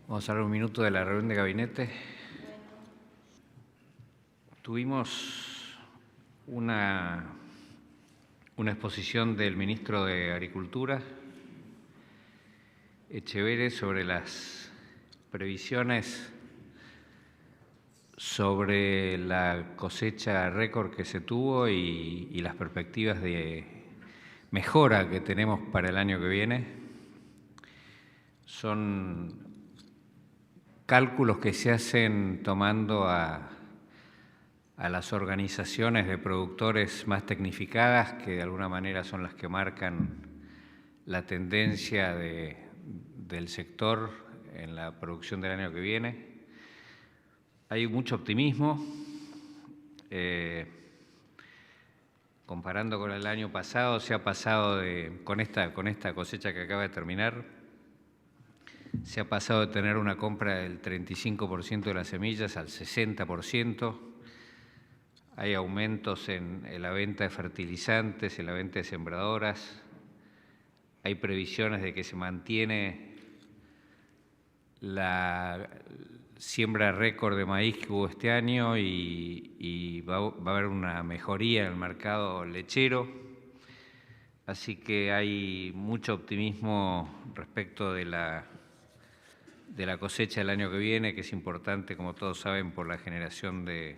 Vamos a hablar un minuto de la reunión de gabinete. Tuvimos una exposición del ministro de Agricultura, Echeverre, sobre las previsiones sobre la cosecha récord que se tuvo y las perspectivas de mejora que tenemos para el año que viene. Son cálculos que se hacen tomando a las organizaciones de productores más tecnificadas, que de alguna manera son las que marcan la tendencia del sector en la producción del año que viene. Hay mucho optimismo. Comparando con el año pasado, se ha pasado con esta cosecha que acaba de terminar, se ha pasado de tener una compra del 35% de las semillas al 60%. Hay aumentos en la venta de fertilizantes, en la venta de sembradoras. Hay previsiones de que se mantiene la siembra récord de maíz que hubo este año y va a haber una mejoría en el mercado lechero. Así que hay mucho optimismo respecto de la cosecha del año que viene, que es importante, como todos saben, por la generación de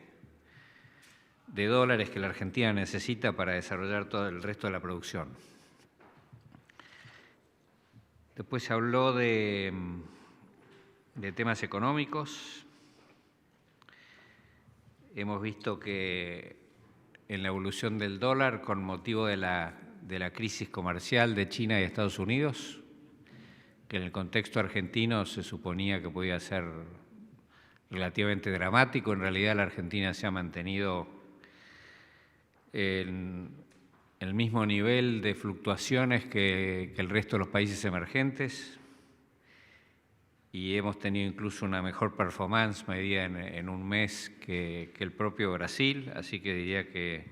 dólares que la Argentina necesita para desarrollar todo el resto de la producción. Después se habló de temas económicos. Hemos visto que en la evolución del dólar, con motivo de la crisis comercial de China y Estados Unidos, que en el contexto argentino se suponía que podía ser relativamente dramático, en realidad la Argentina se ha mantenido en el mismo nivel de fluctuaciones que el resto de los países emergentes, y hemos tenido incluso una mejor performance medida en un mes que el propio Brasil, así que diría que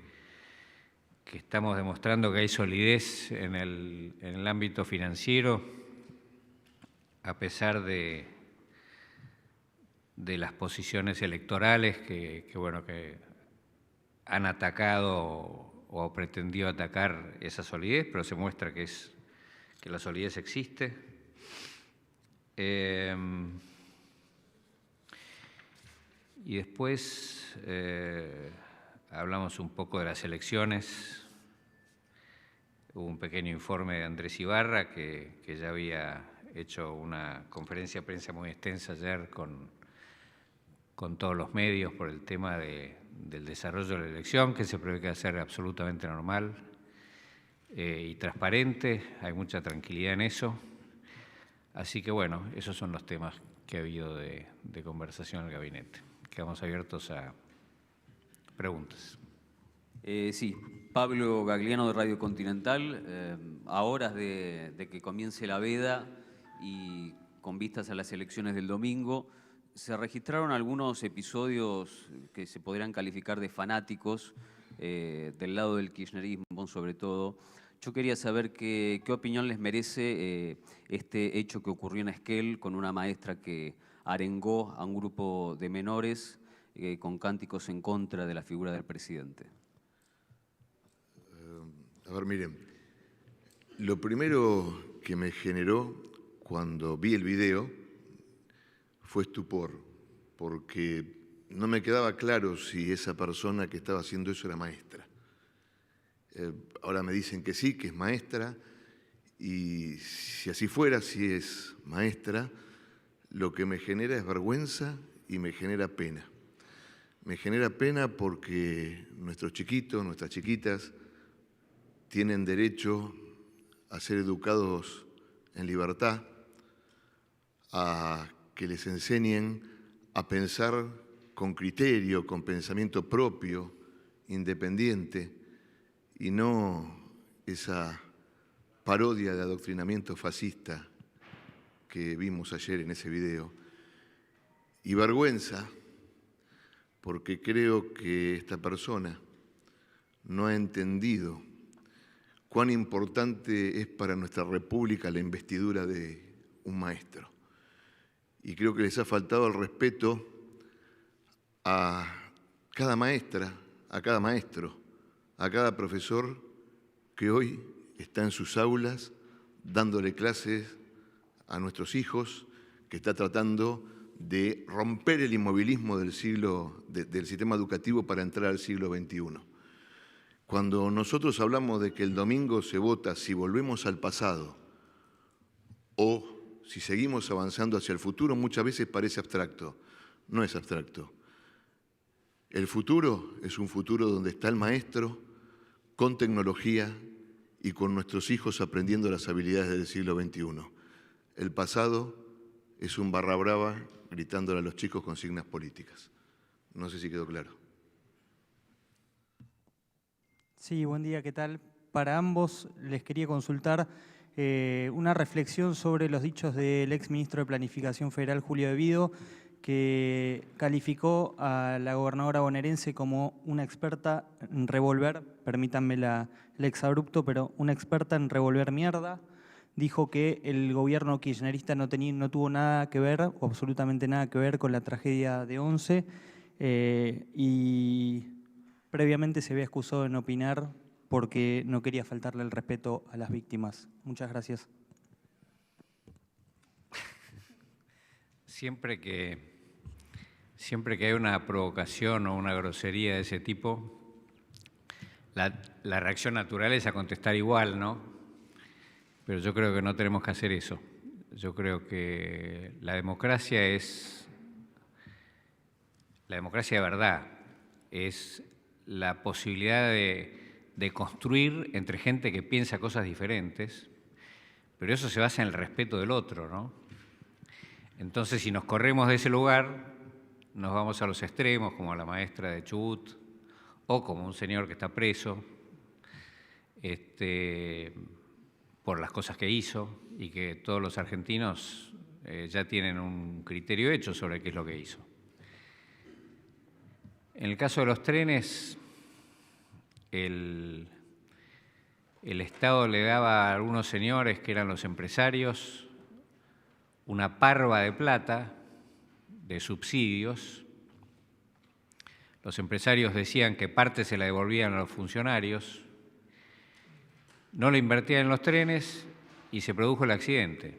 estamos demostrando que hay solidez en el ámbito financiero, a pesar de las posiciones electorales que han atacado o pretendido atacar esa solidez, pero se muestra que la solidez existe. Y después hablamos un poco de las elecciones. Hubo un pequeño informe de Andrés Ibarra, que ya había hecho una conferencia de prensa muy extensa ayer con todos los medios por el tema del desarrollo de la elección, que se prevé que va a ser absolutamente normal y transparente. Hay mucha tranquilidad en eso. Así que bueno, esos son los temas que ha habido de conversación en el gabinete. Quedamos abiertos a preguntas. Sí, Pablo Gagliano de Radio Continental. A horas de que comience la veda y con vistas a las elecciones del domingo, se registraron algunos episodios que se podrían calificar de fanáticos del lado del kirchnerismo, sobre todo. Yo quería saber qué opinión les merece este hecho que ocurrió en Esquel con una maestra que arengó a un grupo de menores con cánticos en contra de la figura del presidente. A ver, miren, lo primero que me generó cuando vi el video fue estupor, porque no me quedaba claro si esa persona que estaba haciendo eso era maestra. Ahora me dicen que sí, que es maestra, y si así fuera, si es maestra, lo que me genera es vergüenza y me genera pena. Me genera pena porque nuestros chiquitos, nuestras chiquitas, tienen derecho a ser educados en libertad, a que les enseñen a pensar con criterio, con pensamiento propio, independiente, y no esa parodia de adoctrinamiento fascista que vimos ayer en ese video. Y vergüenza, porque creo que esta persona no ha entendido cuán importante es para nuestra República la investidura de un maestro. y creo que les ha faltado el respeto a cada maestra, a cada maestro, a cada profesor que hoy está en sus aulas dándole clases a nuestros hijos, que está tratando de romper el inmovilismo del sistema educativo para entrar al siglo XXI. Cuando nosotros hablamos de que el domingo se vota si volvemos al pasado o si seguimos avanzando hacia el futuro, muchas veces parece abstracto. No es abstracto. El futuro es un futuro donde está el maestro con tecnología y con nuestros hijos aprendiendo las habilidades del siglo XXI. El pasado es un barra brava gritándole a los chicos consignas políticas. No sé si quedó claro. Sí, buen día, ¿qué tal? Para ambos les quería consultar una reflexión sobre los dichos del exministro de Planificación Federal, Julio De Vido, que calificó a la gobernadora bonaerense como una experta en revolver, permítanme el exabrupto, pero una experta en revolver mierda. Dijo que el gobierno kirchnerista no tuvo nada que ver, o absolutamente nada que ver con la tragedia de Once, y previamente se había excusado en opinar porque no quería faltarle el respeto a las víctimas. Muchas gracias. Siempre que hay una provocación o una grosería de ese tipo, la reacción natural es a contestar igual, ¿no? Pero yo creo que no tenemos que hacer eso. Yo creo que la democracia de verdad, es la posibilidad de construir entre gente que piensa cosas diferentes, pero eso se basa en el respeto del otro, ¿no? Entonces, si nos corremos de ese lugar, nos vamos a los extremos, como la maestra de Chubut, o como un señor que está preso por las cosas que hizo, y que todos los argentinos ya tienen un criterio hecho sobre qué es lo que hizo. En el caso de los trenes, el Estado le daba a algunos señores que eran los empresarios una parva de plata de subsidios. Los empresarios decían que parte se la devolvían a los funcionarios, no la invertían en los trenes y se produjo el accidente,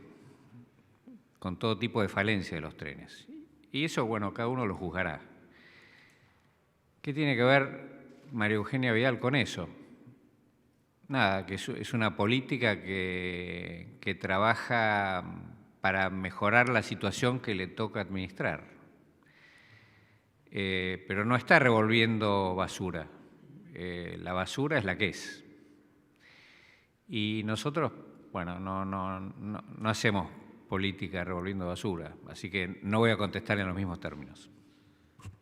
con todo tipo de falencia de los trenes. Y eso, bueno, cada uno lo juzgará. ¿Qué tiene que ver María Eugenia Vidal con eso? Nada, que es una política que trabaja para mejorar la situación que le toca administrar. Pero no está revolviendo basura. La basura es la que es. Y nosotros, bueno, no hacemos política revolviendo basura, así que no voy a contestar en los mismos términos.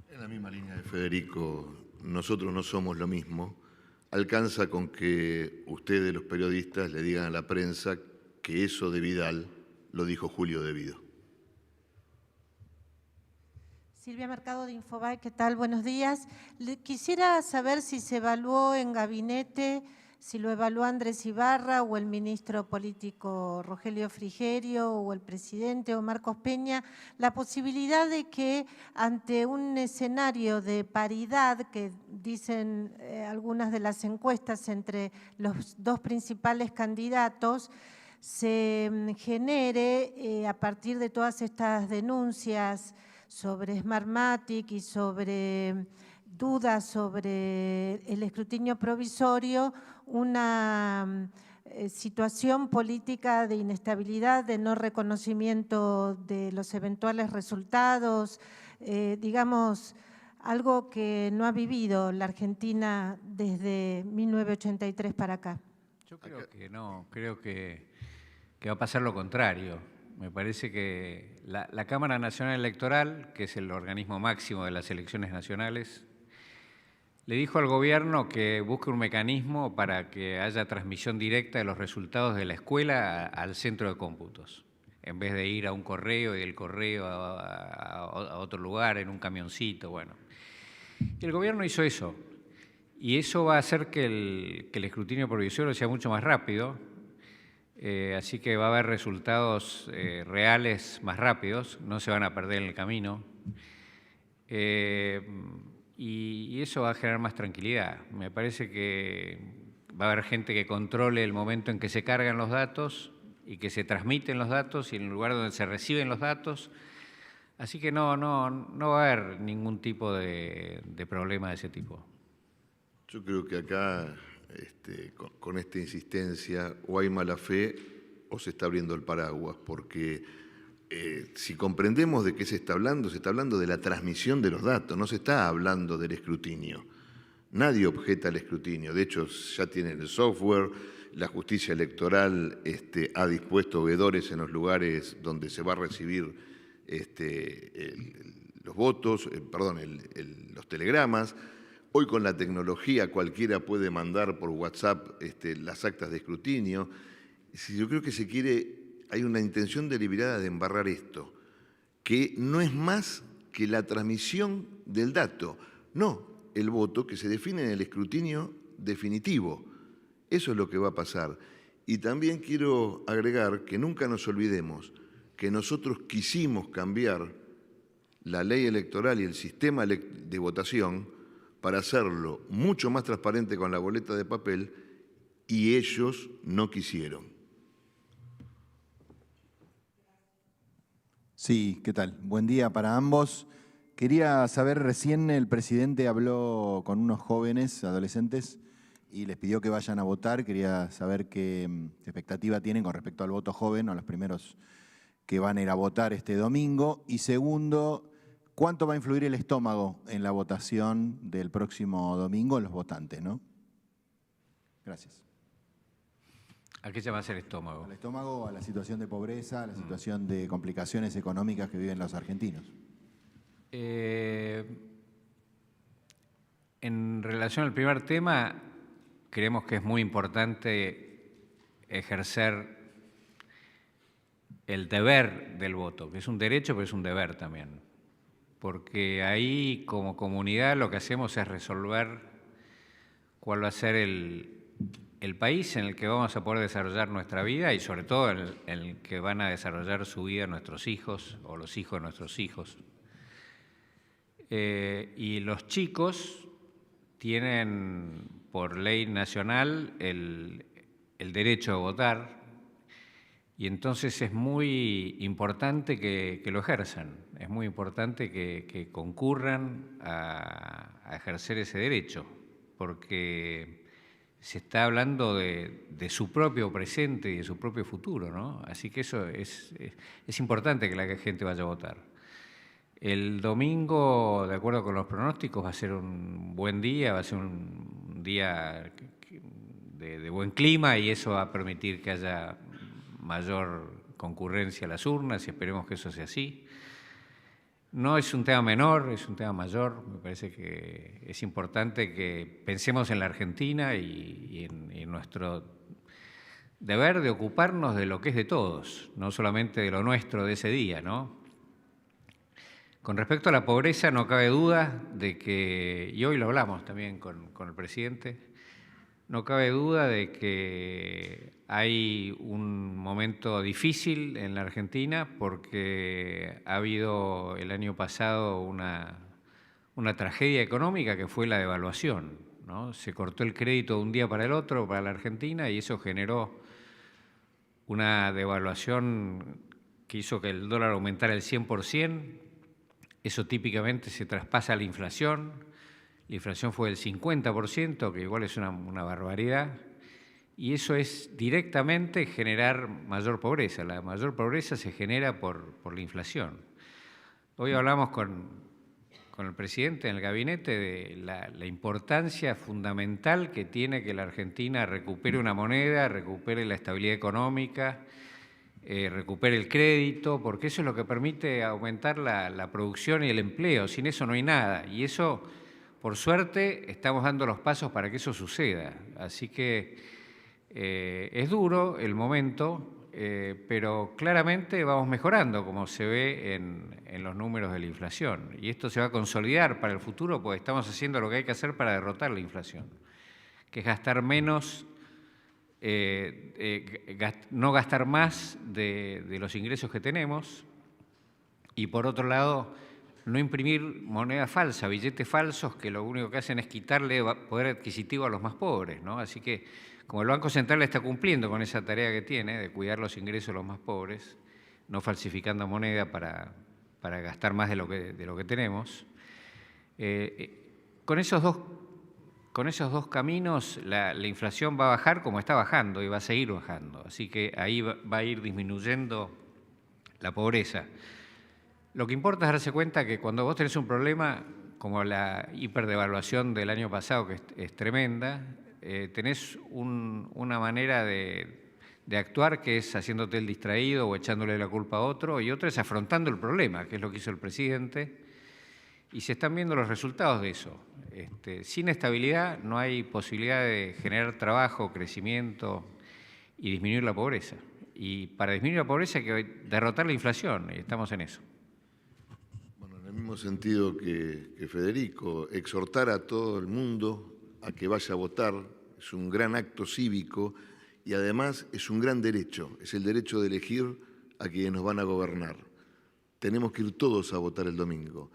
En la misma línea de Federico, nosotros no somos lo mismo. Alcanza con que ustedes, los periodistas, le digan a la prensa que eso de Vidal lo dijo Julio De Vido. Silvia Mercado de Infobae, ¿qué tal? Buenos días. Quisiera saber si se evaluó en gabinete, si lo evaluó Andrés Ibarra o el ministro político Rogelio Frigerio o el presidente o Marcos Peña, la posibilidad de que ante un escenario de paridad que dicen algunas de las encuestas entre los dos principales candidatos, se genere a partir de todas estas denuncias sobre Smartmatic y sobre dudas sobre el escrutinio provisorio, una situación política de inestabilidad, de no reconocimiento de los eventuales resultados, digamos, algo que no ha vivido la Argentina desde 1983 para acá. Yo creo que no, creo que va a pasar lo contrario. Me parece que la Cámara Nacional Electoral, que es el organismo máximo de las elecciones nacionales, le dijo al gobierno que busque un mecanismo para que haya transmisión directa de los resultados de la escuela al centro de cómputos, en vez de ir a un correo y del correo a otro lugar en un camioncito, bueno. Y el gobierno hizo eso, y eso va a hacer que el escrutinio provisorio sea mucho más rápido. Así que va a haber resultados reales más rápidos, no se van a perder en el camino. Y eso va a generar más tranquilidad. Me parece que va a haber gente que controle el momento en que se cargan los datos y que se transmiten los datos y en el lugar donde se reciben los datos. Así que no va a haber ningún tipo de problema de ese tipo. Yo creo que acá, con esta insistencia, o hay mala fe o se está abriendo el paraguas, porque si comprendemos de qué se está hablando de la transmisión de los datos, no se está hablando del escrutinio. Nadie objeta al escrutinio, de hecho ya tienen el software, la justicia electoral ha dispuesto veedores en los lugares donde se va a recibir los votos, los telegramas. Hoy con la tecnología cualquiera puede mandar por WhatsApp las actas de escrutinio. Yo creo que hay una intención deliberada de embarrar esto, que no es más que la transmisión del dato, no el voto que se define en el escrutinio definitivo. Eso es lo que va a pasar. Y también quiero agregar que nunca nos olvidemos que nosotros quisimos cambiar la ley electoral y el sistema de votación para hacerlo mucho más transparente con la boleta de papel, y ellos no quisieron. Sí, ¿qué tal? Buen día para ambos. Quería saber, recién el presidente habló con unos jóvenes, adolescentes, y les pidió que vayan a votar. Quería saber qué expectativa tienen con respecto al voto joven, o los primeros que van a ir a votar este domingo. Y segundo, ¿cuánto va a influir el estómago en la votación del próximo domingo en los votantes, ¿no? Gracias. ¿A qué llama el estómago? Al estómago, a la situación de pobreza, a la situación de complicaciones económicas que viven los argentinos. En relación al primer tema, creemos que es muy importante ejercer el deber del voto, que es un derecho, pero es un deber también. Porque ahí, como comunidad, lo que hacemos es resolver cuál va a ser el país en el que vamos a poder desarrollar nuestra vida y sobre todo en el que van a desarrollar su vida nuestros hijos o los hijos de nuestros hijos. Y los chicos tienen por ley nacional el derecho a votar, y entonces es muy importante que lo ejerzan, es muy importante que concurran a ejercer ese derecho, porque se está hablando de su propio presente y de su propio futuro, ¿no? Así que eso es importante que la gente vaya a votar. El domingo, de acuerdo con los pronósticos, va a ser un buen día, va a ser un día de buen clima, y eso va a permitir que haya mayor concurrencia a las urnas, y esperemos que eso sea así. No es un tema menor, es un tema mayor. Me parece que es importante que pensemos en la Argentina y en nuestro deber de ocuparnos de lo que es de todos, no solamente de lo nuestro de ese día, ¿no? Con respecto a la pobreza, no cabe duda de que, y hoy lo hablamos también con el presidente, no cabe duda de que hay un momento difícil en la Argentina porque ha habido el año pasado una tragedia económica que fue la devaluación, ¿no? Se cortó el crédito de un día para el otro para la Argentina y eso generó una devaluación que hizo que el dólar aumentara el 100%. Eso típicamente se traspasa a la inflación. La inflación fue del 50%, que igual es una barbaridad. Y eso es directamente generar mayor pobreza. La mayor pobreza se genera por la inflación. Hoy hablamos con el presidente en el gabinete de la importancia fundamental que tiene que la Argentina recupere una moneda, recupere la estabilidad económica, recupere el crédito, porque eso es lo que permite aumentar la producción y el empleo. Sin eso no hay nada. Y eso, por suerte, estamos dando los pasos para que eso suceda. Así que es duro el momento, pero claramente vamos mejorando, como se ve en los números de la inflación. Y esto se va a consolidar para el futuro, porque estamos haciendo lo que hay que hacer para derrotar la inflación, que es gastar menos no gastar más de los ingresos que tenemos y, por otro lado, no imprimir moneda falsa, billetes falsos que lo único que hacen es quitarle poder adquisitivo a los más pobres, ¿no? Así que, como el Banco Central está cumpliendo con esa tarea que tiene de cuidar los ingresos de los más pobres, no falsificando moneda para gastar más de lo que tenemos, con esos dos caminos la inflación va a bajar como está bajando y va a seguir bajando. Así que ahí va a ir disminuyendo la pobreza. Lo que importa es darse cuenta que cuando vos tenés un problema como la hiperdevaluación del año pasado, que es tremenda, tenés una manera de actuar que es haciéndote el distraído o echándole la culpa a otro, y otra es afrontando el problema, que es lo que hizo el presidente, y se están viendo los resultados de eso. Sin estabilidad no hay posibilidad de generar trabajo, crecimiento y disminuir la pobreza. Y para disminuir la pobreza hay que derrotar la inflación, y estamos en eso. Bueno, en el mismo sentido que Federico, exhortar a todo el mundo a que vaya a votar es un gran acto cívico y además es un gran derecho, es el derecho de elegir a quienes nos van a gobernar. Tenemos que ir todos a votar el domingo.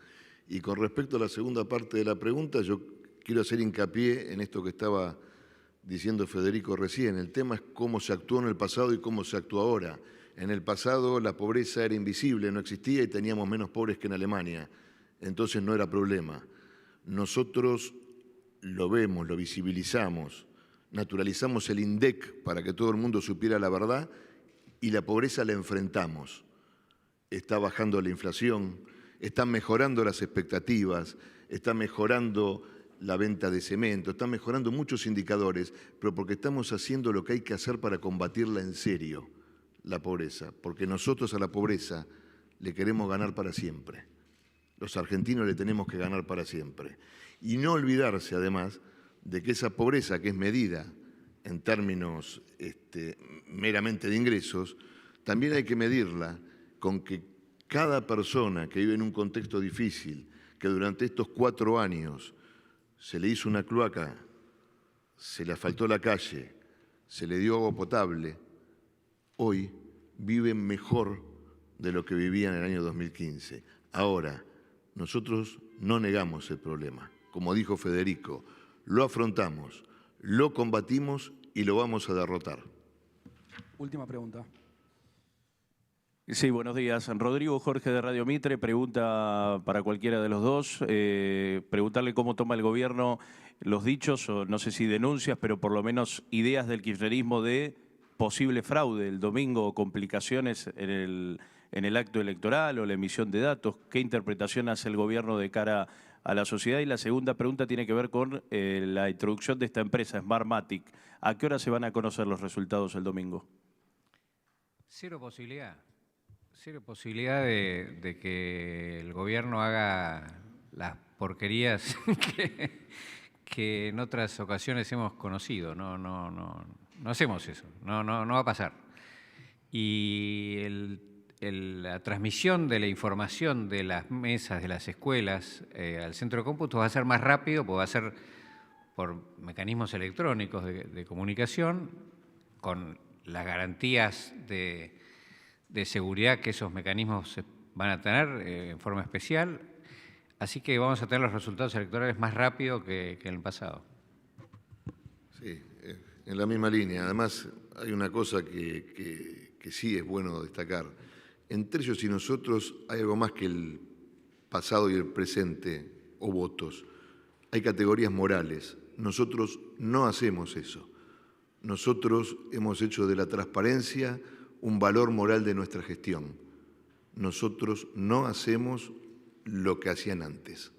Y con respecto a la segunda parte de la pregunta, yo quiero hacer hincapié en esto que estaba diciendo Federico recién. El tema es cómo se actuó en el pasado y cómo se actúa ahora. En el pasado la pobreza era invisible, no existía y teníamos menos pobres que en Alemania. Entonces no era problema. Nosotros lo vemos, lo visibilizamos, naturalizamos el INDEC para que todo el mundo supiera la verdad y la pobreza la enfrentamos. Está bajando la inflación, están mejorando las expectativas, está mejorando la venta de cemento, están mejorando muchos indicadores, pero porque estamos haciendo lo que hay que hacer para combatirla en serio, la pobreza, porque nosotros a la pobreza le queremos ganar para siempre. Los argentinos le tenemos que ganar para siempre. Y no olvidarse, además, de que esa pobreza que es medida en términos meramente de ingresos, también hay que medirla con que cada persona que vive en un contexto difícil, que durante estos 4 años se le hizo una cloaca, se le asfaltó la calle, se le dio agua potable, hoy viven mejor de lo que vivían en el año 2015. Ahora, nosotros no negamos el problema. Como dijo Federico, lo afrontamos, lo combatimos y lo vamos a derrotar. Última pregunta. Sí, buenos días. Rodrigo Jorge de Radio Mitre, pregunta para cualquiera de los dos. Preguntarle cómo toma el gobierno los dichos, o no sé si denuncias, pero por lo menos ideas del kirchnerismo de posible fraude el domingo o complicaciones en el acto electoral o la emisión de datos. ¿Qué interpretación hace el gobierno de cara a la sociedad? Y la segunda pregunta tiene que ver con la introducción de esta empresa, Smartmatic. ¿A qué hora se van a conocer los resultados el domingo? Cero posibilidad de que el gobierno haga las porquerías que en otras ocasiones hemos conocido. No hacemos eso, no va a pasar. Y la transmisión de la información de las mesas de las escuelas al centro de cómputo va a ser más rápido, porque va a ser por mecanismos electrónicos de comunicación, con las garantías de seguridad que esos mecanismos van a tener en forma especial. Así que vamos a tener los resultados electorales más rápido que en el pasado. Sí, en la misma línea. Además, hay una cosa que sí es bueno destacar. Entre ellos y nosotros hay algo más que el pasado y el presente o votos. Hay categorías morales. Nosotros no hacemos eso. Nosotros hemos hecho de la transparencia un valor moral de nuestra gestión. Nosotros no hacemos lo que hacían antes.